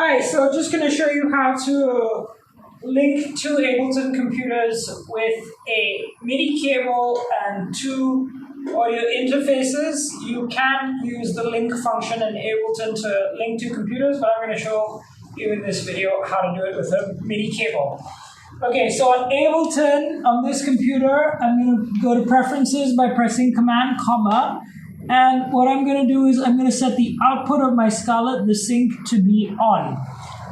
Hi, so just going to show you how to link two Ableton computers with a Midi cable and two audio interfaces. You can use the link function in Ableton to link two computers, but I'm going to show you in this video how to do it with a Midi cable. Okay, so on Ableton, on this computer, I'm going to go to Preferences by pressing Command, comma, and what I'm going to do is I'm going to set the output of my Scarlett, the sync, to be on.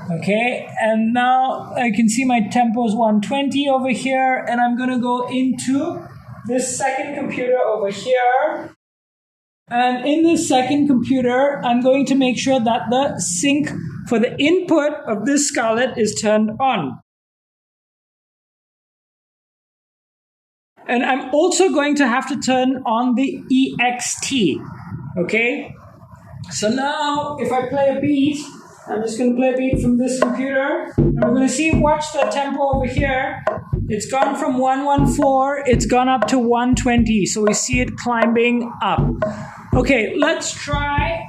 Okay, and now I can see my tempo is 120 over here, and I'm going to go into this second computer over here. And in this second computer, I'm going to make sure that the sync for the input of this Scarlett is turned on. And I'm also going to have to turn on the EXT, okay? So now, if I play a beat, I'm just going to play a beat from this computer, and we're going to see, watch the tempo over here. It's gone from 114, it's gone up to 120, so we see it climbing up. Okay, let's try.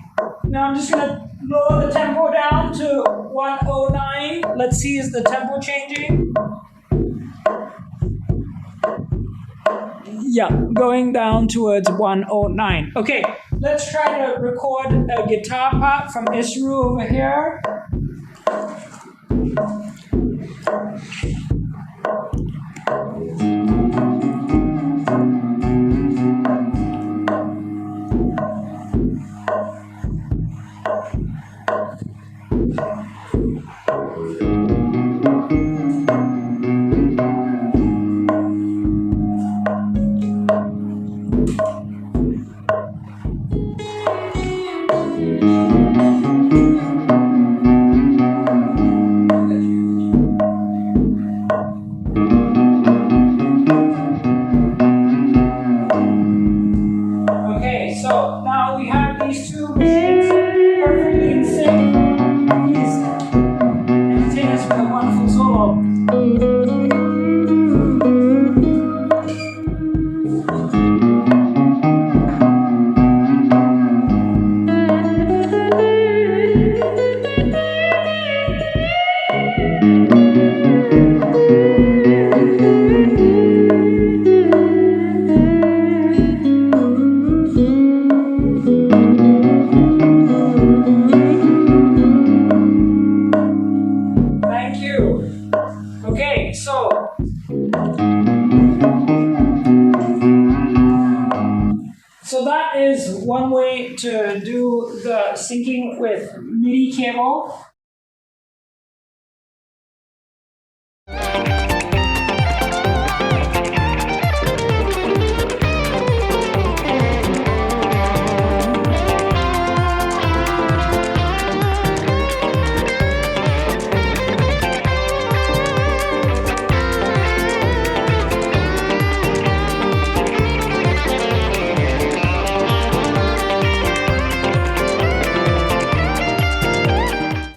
Now I'm just going to lower the tempo down to 109. Let's see, is the tempo changing? Yeah, going down towards 109. Okay, let's try to record a guitar part from Isru over here. So now we have these two machines perfectly in sync. Please entertain us with a wonderful solo. Okay, so that is one way to do the syncing with Midi cable.